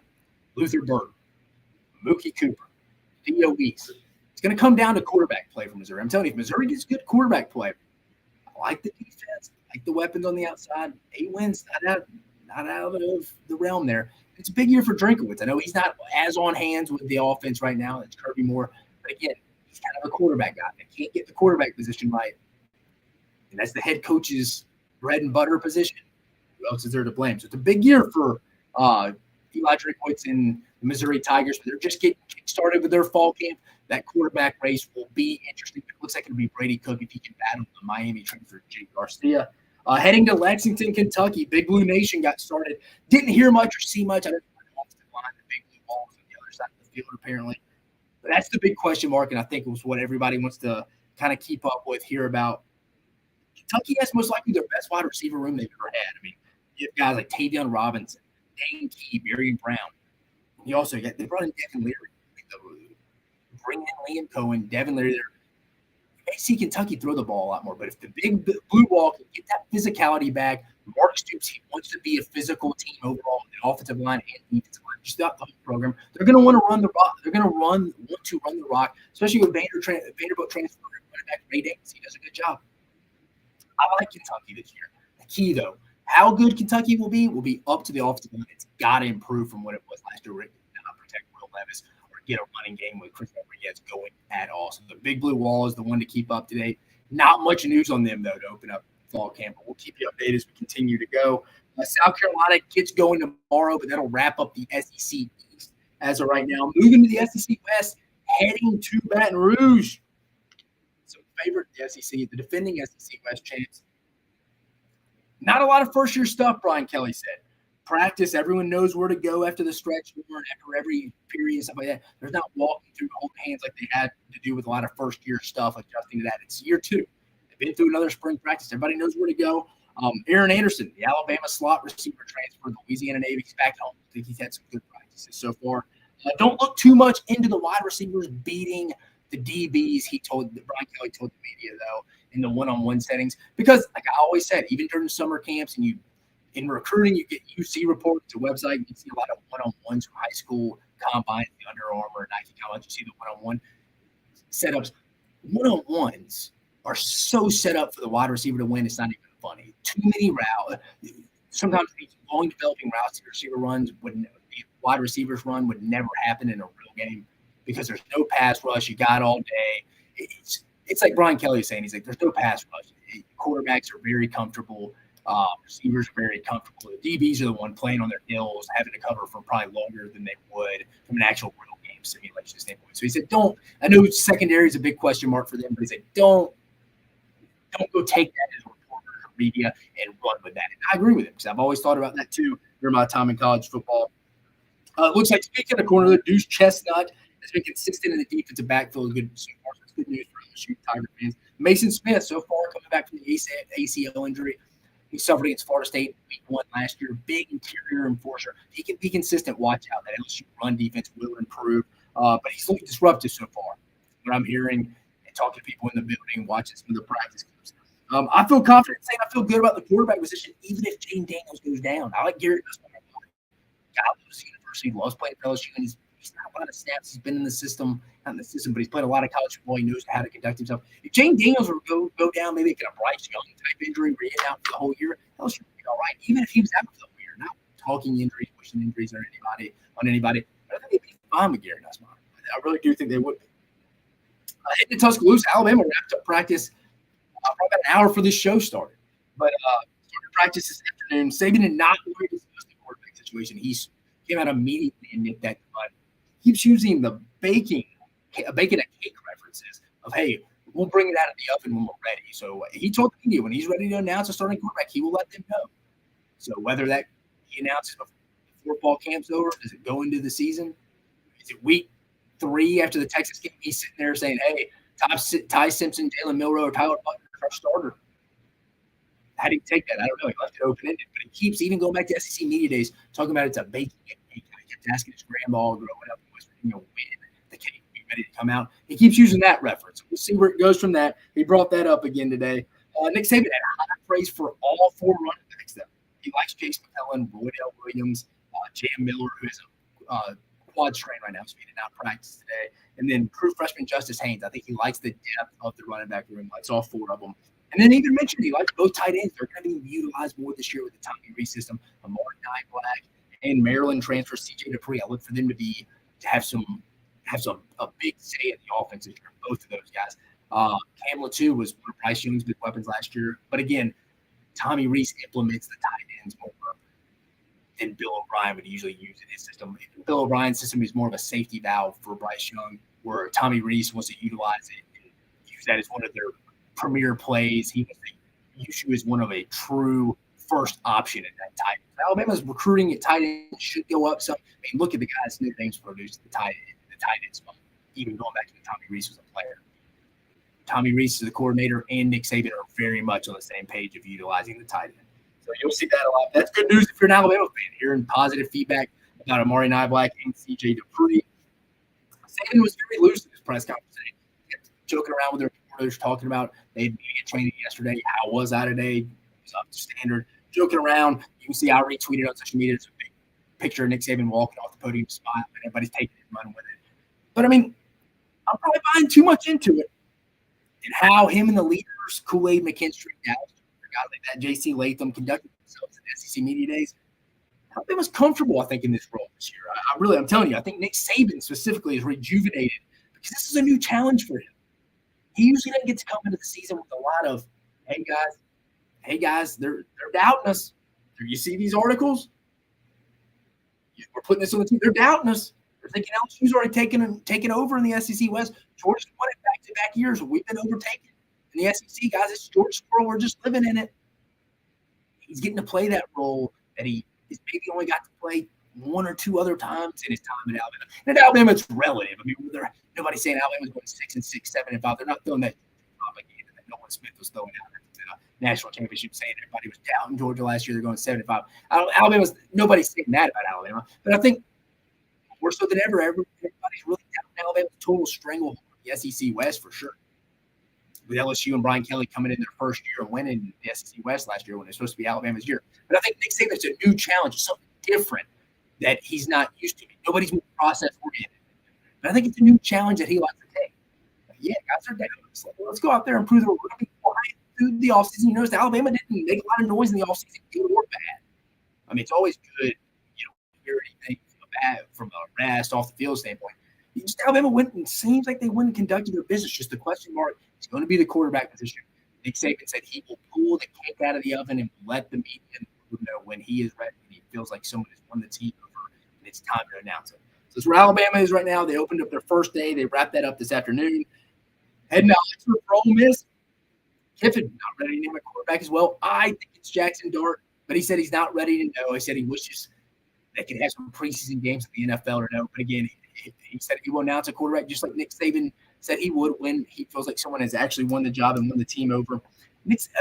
Luther Burton, Mookie Cooper, Theo Weiss. It's going to come down to quarterback play for Missouri. I'm telling you, if Missouri gets good quarterback play, I like the defense, I like the weapons on the outside. 8 wins, not out of the realm there. It's a big year for Drinkowitz. I know he's not as on hands with the offense right now. It's Kirby Moore. But again, he's kind of a quarterback guy. They can't get the quarterback position right. And that's the head coach's bread and butter position. Who else is there to blame? So it's a big year for Eli Drinkowitz and the Missouri Tigers. They're just getting started with their fall camp. That quarterback race will be interesting. It looks like it'll be Brady Cook if he can battle the Miami transfer Jake Garcia. Heading to Lexington, Kentucky, Big Blue Nation got started. Didn't hear much or see much. I didn't know the offensive line, the Big Blue Balls on the other side of the field, apparently. But that's the big question mark, and I think it was what everybody wants to kind of keep up with here about. Kentucky has most likely their best wide receiver room they've ever had. I mean, you have guys like Tavion Robinson, Dane Key, Marion Brown. You also get they brought in Devin Leary. Bring in Liam Cohen, Devin Leary. You may see Kentucky throw the ball a lot more, but if the big blue ball can get that physicality back, Mark Stoops, he wants to be a physical team overall, the offensive line and defensive line, just throughout the whole program. They're going to want to run the rock. They're going to want to run the rock, especially with Vanderbilt transfer running back Ray Davis. He does a good job. I like Kentucky this year. The key, though, how good Kentucky will be up to the offensive line. It's got to improve from what it was last year. Not protect Will Levis or get a running game with Chris Rodriguez going at all. So the Big Blue Wall is the one to keep up to date. Not much news on them, though, to open up fall camp. But we'll keep you updated as we continue to go. South Carolina gets going tomorrow, but that'll wrap up the SEC East as of right now. Moving to the SEC West, heading to Baton Rouge. Some favorite the SEC, the defending SEC West champs. Not a lot of first-year stuff, Brian Kelly said. Practice, everyone knows where to go after the stretch run, after every period, stuff like that. There's not walking through holding hands like they had to do with a lot of first-year stuff, adjusting to that. It's year two. They've been through another spring practice. Everybody knows where to go. Aaron Anderson, the Alabama slot receiver transfer, the Louisiana Navy, he's back home. I think he's had some good practices so far. Don't look too much into the wide receivers beating the DBs. Brian Kelly told the media, though, in the one-on-one settings, because like I always said, even during summer camps and in recruiting, you get UC reports, a website, you see a lot of one-on-ones from high school combines, the Under Armour, Nike combines, you see the one-on-one setups. One-on-ones are so set up for the wide receiver to win, it's not even funny. Too many routes. Sometimes these long developing routes the receiver runs, the wide receivers run, would never happen in a real game because there's no pass rush. You got all day. It's like Brian Kelly is saying. He's like, there's no pass rush. Quarterbacks are very comfortable. Receivers are very comfortable. The DBs are the one playing on their heels, having to cover for probably longer than they would from an actual real game simulation standpoint. So he said, I know secondary is a big question mark for them, but he said, don't go take that as a reporter or media and run with that. And I agree with him because I've always thought about that too during my time in college football. It looks like speaking of the corner, the Deuce Chestnut has been consistent in the defensive backfield. Good so far. So it's good news for LSU Tiger fans. Mason Smith, so far, coming back from the ACL injury. He suffered against Florida State week 1 last year. Big interior enforcer. He can be consistent. Watch out. That LSU run defense will improve. But he's looking disruptive so far. What I'm hearing and talking to people in the building, watching some of the practice clips. I feel confident saying I feel good about the quarterback position, even if Jane Daniels goes down. I like Garrett Nussbaum. God loves the university, loves playing for LSU, and he's not a lot of snaps. He's been in the system, not in the system, but he's played a lot of college football. He knows how to conduct himself. If Jane Daniels were to go down, maybe get a Bryce Young type injury where he's out for the whole year, LSU would be all right, even if he was out for the whole year. Not talking injuries, pushing injuries on anybody. But I think they'd be fine with Garrett Nussbaum. I really do think they would be. Heading to Tuscaloosa, Alabama wrapped up practice probably about an hour before this show started. But started practice this afternoon. Saban did not really discuss the quarterback situation. He came out immediately and nipped that bud. Keeps using the baking and cake references of, hey, we'll bring it out of the oven when we're ready. So he told the media when he's ready to announce a starting quarterback, he will let them know. So whether that he announces before fall camp's over, does it go into the season? Is it week 3 after the Texas game? He's sitting there saying, hey, Ty Simpson, Jalen Milroe, or Tyler Butler, our starter. How do you take that? I don't know. He left it open-ended. But he keeps, even going back to SEC Media Days, talking about it's a baking cake. He kept asking his grandma growing up in West Virginia when the cake would be ready to come out. He keeps using that reference. We'll see where it goes from that. He brought that up again today. Nick Saban had high praise for all 4 running backs, though. He likes Chase McClellan, Roydell Williams, Jam Miller, who is a quad strain right now, so he did not practice today. And then true freshman Justice Haynes. I think he likes the depth of the running back room. Likes all 4 of them. And then even mentioned he likes both tight ends. They're going to be utilized more this year with the Tommy Rees system. Amari Black and Maryland transfer CJ Dupree. I look for them to have a big say in the offense this year. Both of those guys. Cam Latu was one of Bryce Young's big weapons last year. But again, Tommy Rees implements the tight ends more than Bill O'Brien would usually use in his system. Bill O'Brien's system is more of a safety valve for Bryce Young, where Tommy Rees wants to utilize it and use that as one of their premier plays. He wants to use you as one of a true first option at that tight end. Alabama's recruiting at tight end should go up some. I mean, look at the guys Nick Names produced at the tight end spot. Even going back to when Tommy Rees was a player. Tommy Rees is the coordinator, and Nick Saban are very much on the same page of utilizing the tight end. So you'll see that a lot. That's good news if you're an Alabama fan. Hearing positive feedback about Amari Black and CJ Dupree. Saban was very loose in his press conference today. He kept joking around with their reporters, talking about they had media training yesterday. How was I today? It was up to standard. Joking around. You can see I retweeted on social media. It's a big picture of Nick Saban walking off the podium, smiling, and everybody's taking it and running with it. But, I mean, I'm probably buying too much into it. And how him and the leaders, Kool-Aid, McKinstry, Dallas, a guy like that, J.C. Latham, conducted themselves in SEC Media Days. Alabama's comfortable, I think, in this role this year. I'm telling you, I think Nick Saban specifically is rejuvenated because this is a new challenge for him. He usually doesn't get to come into the season with a lot of, hey guys, they're doubting us. You see these articles? We're putting this on the team. They're doubting us. They're thinking LSU's already taken over in the SEC West. Georgia's won it back-to-back years. We've been overtaken in the SEC, guys. It's Georgia's world. We're just living in it. He's getting to play that role that he is maybe only got to play one or two other times in his time at Alabama. And at Alabama, it's relative. I mean, nobody's saying Alabama's going 6-6, 7-5. They're not throwing that propaganda that Nolan Smith was throwing out at the national championship, saying everybody was down Georgia last year. They're going 7-5. Nobody's saying that about Alabama. But I think more so than ever, everybody's really down Alabama's total stranglehold in the SEC West for sure. With LSU and Brian Kelly coming in their first year and winning the SEC West last year when it was supposed to be Alabama's year. But I think Nick Saban's a new challenge, something different that he's not used to. Nobody's been process-oriented. But I think it's a new challenge that he likes to take. Yeah, guys are down. Let's go out there and prove that we're going to be quiet through the offseason. You notice Alabama didn't make a lot of noise in the offseason, good or bad. I mean, it's always good, hear anything from a rest off the field standpoint. Alabama went and seems like they went and conducted their business. Just the question mark is going to be the quarterback position. Nick Saban said he will pull the cake out of the oven and let the media know when he is ready and he feels like someone has won the team over and it's time to announce it. So that's where Alabama is right now. They opened up their first day. They wrapped that up this afternoon. Heading out for Ole Miss. Kiffin not ready to name a quarterback as well. I think it's Jackson Dart, but he said he's not ready to know. He said he wishes they could have some preseason games in the NFL or no. But again, he said he will announce a quarterback just like Nick Saban said he would when he feels like someone has actually won the job and won the team over.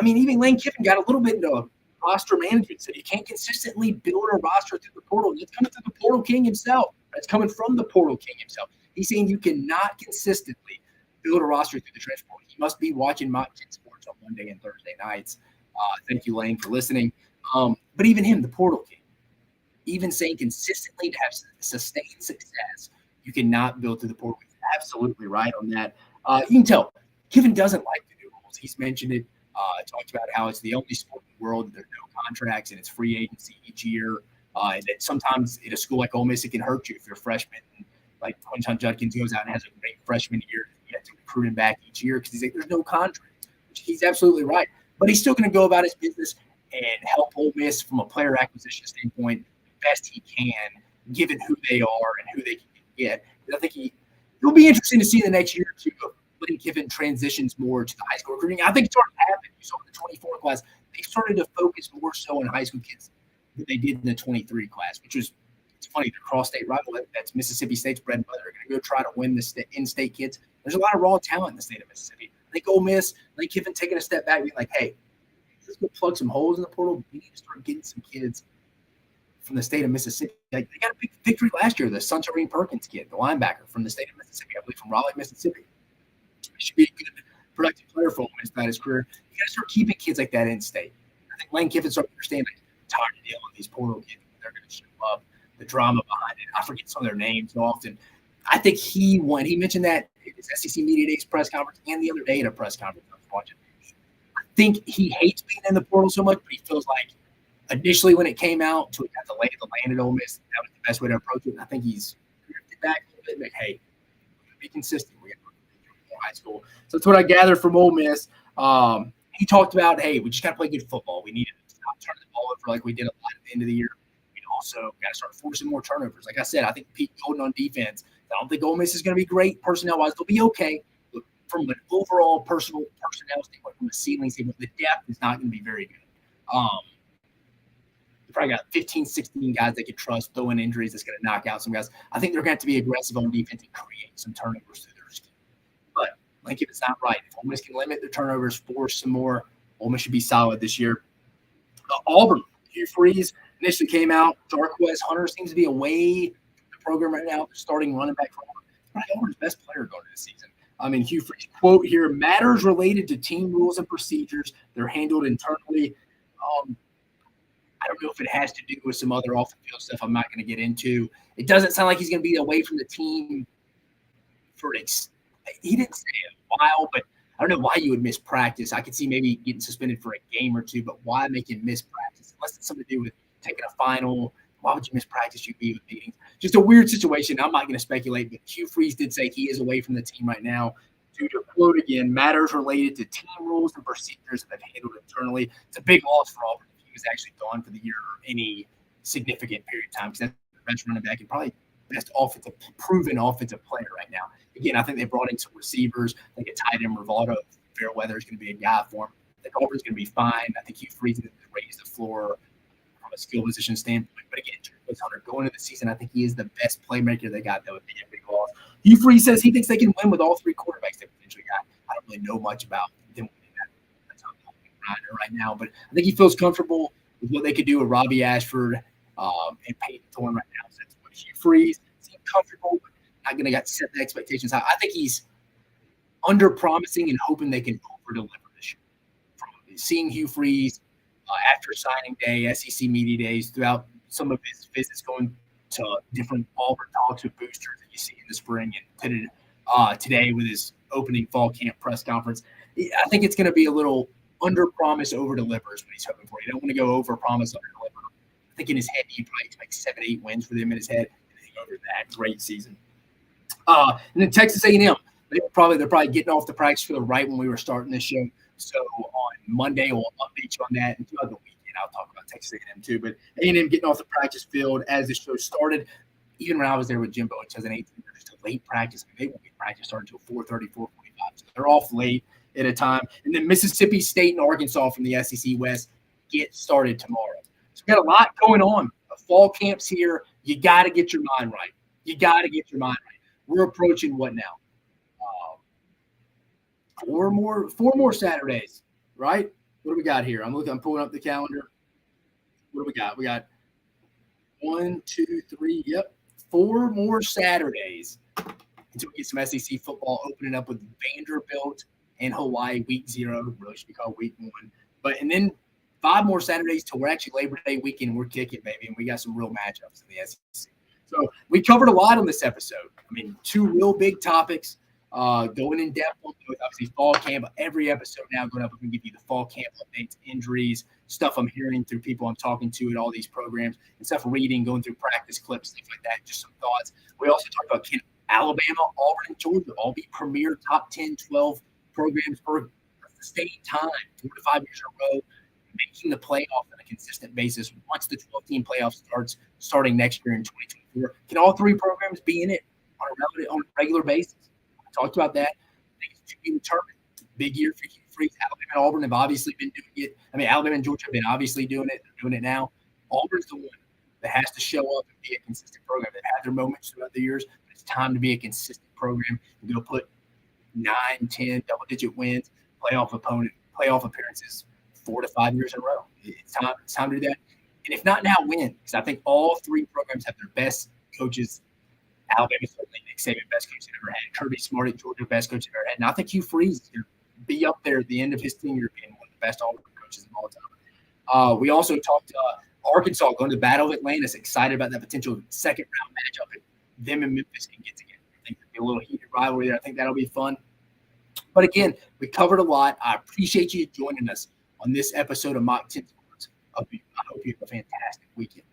Even Lane Kiffin got a little bit into roster management. Said you can't consistently build a roster through the portal. It's coming through the portal king himself. It's coming from the portal king himself. He's saying you cannot consistently build a roster through the transfer portal. He must be watching Mock 10 Sports on Monday and Thursday nights. Thank you, Lane, for listening. But even him, the portal king, even saying consistently to have sustained success, you cannot build through the portal. He's absolutely right on that. You can tell Kiffin doesn't like the new rules. He's mentioned it. Talked about how it's the only sport in the world that there's no contracts and it's free agency each year. And that sometimes at a school like Ole Miss, it can hurt you if you're a freshman. Like Quinton Judkins goes out and has a great freshman year. You have to recruit him back each year because he's like, there's no contract. Which he's absolutely right. But he's still going to go about his business and help Ole Miss from a player acquisition standpoint the best he can, given who they are and who they can get. I think it'll be interesting to see the next year or two of Lane Kiffin transitions more to the high school recruiting. I think it's starting to happen. You saw in the 24 class, they started to focus more so on high school kids than they did in the 23 class, which was it's funny. The cross-state rival, that's Mississippi State's bread and butter. They're going to go try to win the in-state kids. There's a lot of raw talent in the state of Mississippi. I think Ole Miss, Lane Kiffin taking a step back, being like, hey, let's go plug some holes in the portal. We need to start getting some kids from the state of Mississippi. Like, they got a big victory last year. The Suntarine Perkins kid, the linebacker from the state of Mississippi, I believe from Raleigh, Mississippi. He should be a good, productive player for Ole Miss throughout his career. You got to start keeping kids like that in state. I think Lane Kiffin started to understand like, I'm tired of dealing with these portal kids. They're going to show up, the drama behind it. I forget some of their names so often. I think he mentioned that at his SEC Media Days press conference and the other day at a press conference I was watching. I think he hates being in the portal so much, but he feels like initially when it came out to got the land at Ole Miss, that was the best way to approach it. And I think he's drifted back a little bit. Like, hey, we're going to be consistent. We're going to go high school. So that's what I gathered from Ole Miss. He talked about, hey, we just got to play good football. We need to stop turning the ball over like we did a lot at the end of the year. We also got to start forcing more turnovers. Like I said, I think Pete Golden on defense. I don't think Ole Miss is going to be great personnel-wise. They'll be okay. But from an overall personnel standpoint, from a ceiling standpoint, the depth is not going to be very good. They probably got 15, 16 guys they can trust, throwing injuries that's going to knock out some guys. I think they're going to have to be aggressive on defense and create some turnovers through their scheme. But like if it's not right, if Ole Miss can limit their turnovers, force some more, Ole Miss should be solid this year. Auburn, Hugh Freeze initially came out. Darquez Hunter seems to be away from the program right now. They're starting running back for Auburn. Probably Auburn's best player going into the season. Hugh Freeze quote here: "Matters related to team rules and procedures, they're handled internally." I don't know if it has to do with some other off-the-field stuff I'm not going to get into. It doesn't sound like he's going to be away from the team for he didn't say a while, but I don't know why you would miss practice. I could see maybe getting suspended for a game or two, but why make him miss practice? Unless it's something to do with taking a final, Why would you miss practice? You'd be with meetings. Just a weird situation. I'm not going to speculate, but Hugh Freeze did say he is away from the team right now due to, quote again, matters related to team rules and procedures that they've handled internally. It's a big loss for Auburn if he was actually gone for the year or any significant period of time, because that's the best running back and probably best proven offensive player right now. Again, I think they brought in some receivers. I think a tight end, Rivaldo Fairweather, is going to be a guy for him. I think Auburn's going to be fine. I think Hugh Freeze is going to raise the floor from a skill position standpoint. But again, Hunter going into the season, I think he is the best playmaker they got. That would be a big loss. Hugh Freeze says he thinks they can win with all three quarterbacks they potentially got. I don't really know much about them winning that. That's not right now, but I think he feels comfortable with what they could do with Robbie Ashford and Peyton Thorne right now. So that's what Hugh Freeze seems comfortable, but not going to set the expectations high. I think he's under promising and hoping they can over deliver this year. From seeing Hugh Freeze after signing day, SEC media days, throughout some of his visits going to different Auburn talks with boosters that you see in the spring, and today with his opening fall camp press conference, I think it's going to be a little under promise, over deliver is what he's hoping for. You don't want to go over promise, under deliver. I think in his head, he probably expects 7-8 wins for them in his head. Over that great season. And then Texas A&M, they're probably getting off the practice field right when we were starting this show. So on Monday, we'll update you on that, and throughout the weekend, I'll talk about Texas A&M too. But A&M getting off the practice field as the show started. Even when I was there with Jimbo in 2018, they're just a late practice. They won't get practice started until 4:30, 4:45. So they're off late at a time. And then Mississippi State and Arkansas from the SEC West get started tomorrow. So we got a lot going on. The fall camp's here. You got to get your mind right. We're approaching what now? Four more Saturdays, right? What do we got here? I'm pulling up the calendar. What do we got? We got 1, 2, 3. Yep, 4 more Saturdays until we get some SEC football opening up with Vanderbilt and Hawaii week 0. Really should be called week 1. And then 5 more Saturdays till we're actually Labor Day weekend. We're kicking, baby, and we got some real matchups in the SEC. So we covered a lot on this episode. I mean, 2 real big topics. Going in depth on both, obviously fall camp. Every episode now going up, we can give you the fall camp updates, injuries, stuff I'm hearing through people I'm talking to at all these programs, and stuff reading, going through practice clips, stuff like that. Just some thoughts. We also talked about can Alabama, Auburn, and Georgia all be premier top 10, 12 programs for a sustained time, 4 to 5 years in a row, making the playoff on a consistent basis once the 12-team playoff starting next year in 2024. Can all 3 programs be in it on a regular basis? Talked about that. I think it's to be determined. Big year for Hugh Freeze. Alabama and Auburn have obviously been doing it. I mean, Alabama and Georgia have been obviously doing it. They're doing it now. Auburn's the one that has to show up and be a consistent program. They've had their moments throughout the years, but it's time to be a consistent program and go put 9, 10 double-digit wins, playoff appearances 4 to 5 years in a row. It's time to do that. And if not now, when? Because I think all 3 programs have their best coaches. Alabama certainly Nick Saban, best coach they've ever had. Kirby Smart at Georgia, best coach they've ever had. And I think Hugh Freeze is going to be up there at the end of his tenure being one of the best Auburn coaches of all time. We also talked Arkansas going to the Battle of Atlantis, excited about that potential second-round matchup. And them and Memphis can get together. I think there'll be a little heated rivalry there. I think that'll be fun. But again, we covered a lot. I appreciate you joining us on this episode of Mock 10 Sports. I hope you have a fantastic weekend.